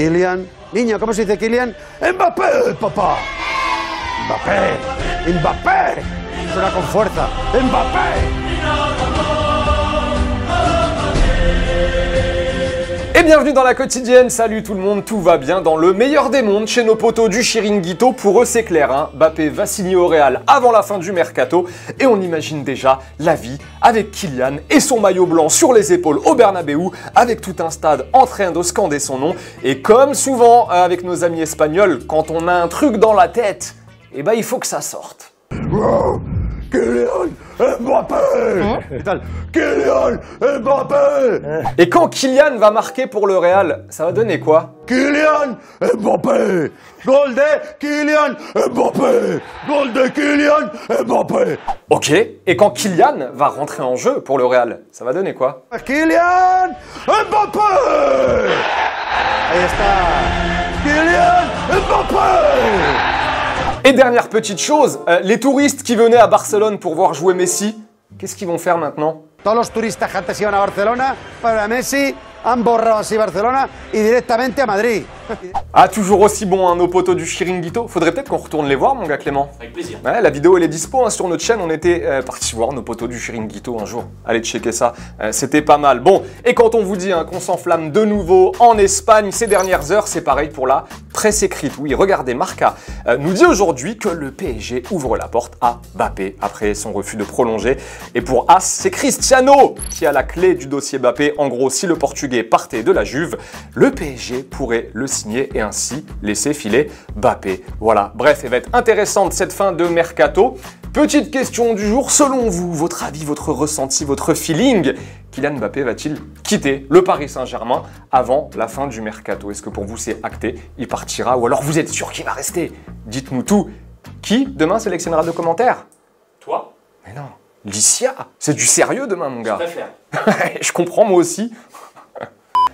Kylian. Niño, ¿cómo se dice Kylian? ¡Mbappé, papá! ¡Mbappé! ¡Mbappé! Suena con fuerza. ¡Mbappé! Et bienvenue dans la quotidienne, salut tout le monde, tout va bien dans le meilleur des mondes chez nos potos du Chiringuito. Pour eux c'est clair, hein, Mbappé va signer au Real avant la fin du mercato et on imagine déjà la vie avec Kylian et son maillot blanc sur les épaules au Bernabéu avec tout un stade en train de scander son nom. Et comme souvent avec nos amis espagnols, quand on a un truc dans la tête, eh ben il faut que ça sorte. Kylian Mbappé! Kylian Mbappé! Et quand Kylian va marquer pour le Real, ça va donner quoi? Kylian Mbappé! Goal de Kylian Mbappé! Goal de Kylian Mbappé! Ok, et quand Kylian va rentrer en jeu pour le Real, ça va donner quoi? Kylian Mbappé! Ahí está! Kylian Mbappé! Et dernière petite chose, les touristes qui venaient à Barcelone pour voir jouer Messi, qu'est-ce qu'ils vont faire maintenant? Todos los turistas que antes iban a Barcelona para Messi han borrado así Barcelona y directamente a Madrid. Ah, toujours aussi bon, hein, nos potos du Chiringuito. Faudrait peut-être qu'on retourne les voir, mon gars Clément. Avec plaisir. Ouais, la vidéo elle est dispo hein, sur notre chaîne. On était partis voir nos potos du Chiringuito un jour. Allez checker ça, c'était pas mal. Bon, et quand on vous dit hein, qu'on s'enflamme de nouveau en Espagne ces dernières heures, c'est pareil pour la presse écrite. Oui, regardez, Marca nous dit aujourd'hui que le PSG ouvre la porte à Mbappé après son refus de prolonger. Et pour As, c'est Cristiano qui a la clé du dossier Mbappé. En gros, si le Portugais partait de la Juve, le PSG pourrait le signer et ainsi laisser filer Mbappé. Voilà, bref, elle va être intéressante cette fin de mercato. Petite question du jour, selon vous, votre avis, votre ressenti, votre feeling, Kylian Mbappé va-t-il quitter le Paris Saint-Germain avant la fin du mercato? Est-ce que pour vous c'est acté, il partira ou alors vous êtes sûr qu'il va rester? Dites-nous tout. Qui demain sélectionnera de commentaires? Toi? Mais non, Licia, c'est du sérieux demain mon gars. Tout à fait. Je comprends moi aussi.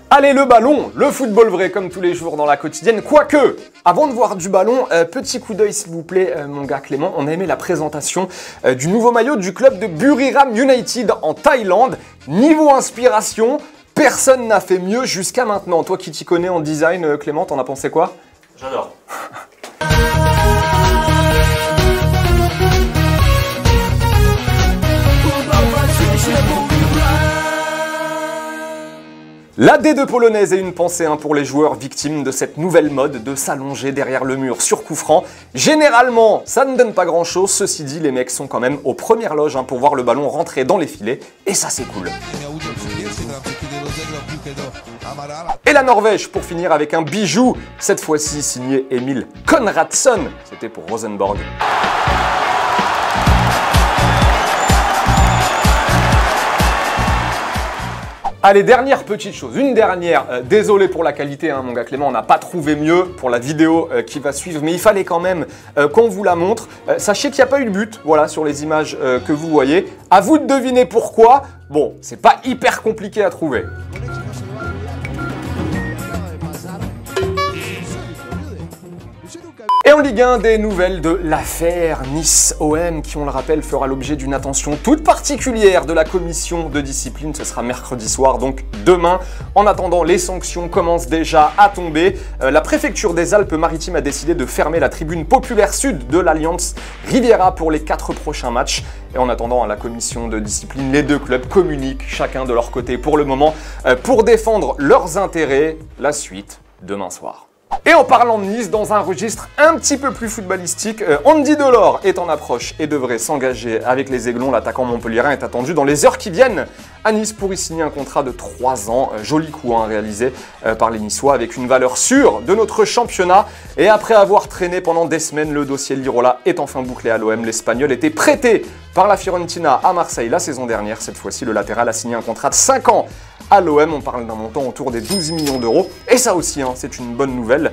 Allez, le ballon, le football vrai comme tous les jours dans la quotidienne. Quoique, avant de voir du ballon, petit coup d'œil s'il vous plaît, mon gars Clément. On a aimé la présentation du nouveau maillot du club de Buriram United en Thaïlande. Niveau inspiration, personne n'a fait mieux jusqu'à maintenant. Toi qui t'y connais en design, Clément, t'en as pensé quoi? J'adore. La D2 polonaise est une pensée pour les joueurs victimes de cette nouvelle mode de s'allonger derrière le mur sur coup franc. Généralement, ça ne donne pas grand chose. Ceci dit, les mecs sont quand même aux premières loges pour voir le ballon rentrer dans les filets. Et ça, c'est cool. Et la Norvège, pour finir avec un bijou. Cette fois-ci signé Emil Konradsson. C'était pour Rosenborg. Allez, dernière petite chose, une dernière, désolé pour la qualité, mon gars Clément, on n'a pas trouvé mieux pour la vidéo qui va suivre, mais il fallait quand même qu'on vous la montre. Sachez qu'il n'y a pas eu de but, voilà, sur les images que vous voyez. À vous de deviner pourquoi. Bon, c'est pas hyper compliqué à trouver. Et en Ligue 1, des nouvelles de l'affaire Nice-OM qui, on le rappelle, fera l'objet d'une attention toute particulière de la commission de discipline. Ce sera mercredi soir, donc demain. En attendant, les sanctions commencent déjà à tomber. La préfecture des Alpes-Maritimes a décidé de fermer la tribune populaire sud de l'Alliance Riviera pour les 4 prochains matchs. Et en attendant, la commission de discipline, les deux clubs communiquent chacun de leur côté pour le moment pour défendre leurs intérêts. La suite, demain soir. Et en parlant de Nice, dans un registre un petit peu plus footballistique, Andy Delors est en approche et devrait s'engager avec les Aiglons. L'attaquant montpelliérain est attendu dans les heures qui viennent à Nice pour y signer un contrat de 3 ans. Joli coup réalisé par les Niçois avec une valeur sûre de notre championnat. Et après avoir traîné pendant des semaines, le dossier Lirola est enfin bouclé à l'OM. L'Espagnol était prêté par la Fiorentina à Marseille la saison dernière. Cette fois-ci, le latéral a signé un contrat de 5 ans. À l'OM, on parle d'un montant autour des 12 millions d'euros. Et ça aussi, c'est une bonne nouvelle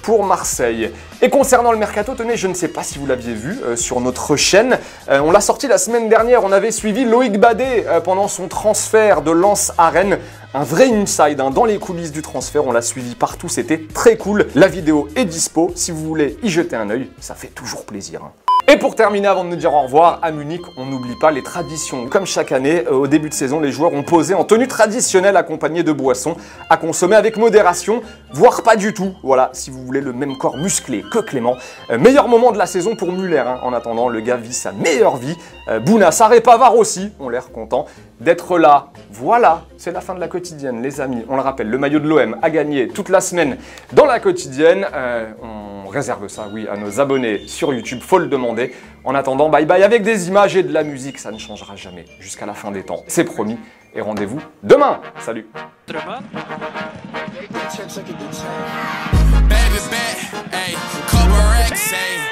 pour Marseille. Et concernant le mercato, tenez, je ne sais pas si vous l'aviez vu sur notre chaîne. On l'a sorti la semaine dernière. On avait suivi Loïc Badet pendant son transfert de Lens à Rennes. Un vrai inside dans les coulisses du transfert. On l'a suivi partout. C'était très cool. La vidéo est dispo. Si vous voulez y jeter un œil, ça fait toujours plaisir. Et pour terminer, avant de nous dire au revoir, à Munich, on n'oublie pas les traditions. Comme chaque année, au début de saison, les joueurs ont posé en tenue traditionnelle accompagnée de boissons à consommer avec modération, voire pas du tout. Voilà, si vous voulez le même corps musclé que Clément. Meilleur moment de la saison pour Müller. Hein. En attendant, le gars vit sa meilleure vie. Bounassar et Pavard aussi ont l'air contents d'être là. Voilà, c'est la fin de la quotidienne, les amis. On le rappelle, le maillot de l'OM a gagné toute la semaine dans la quotidienne. On réserve ça, oui, à nos abonnés sur YouTube, faut le demander. En attendant, bye bye avec des images et de la musique, ça ne changera jamais jusqu'à la fin des temps, c'est promis. Et rendez-vous demain. Salut. Baby, hey, Cobra X, hey.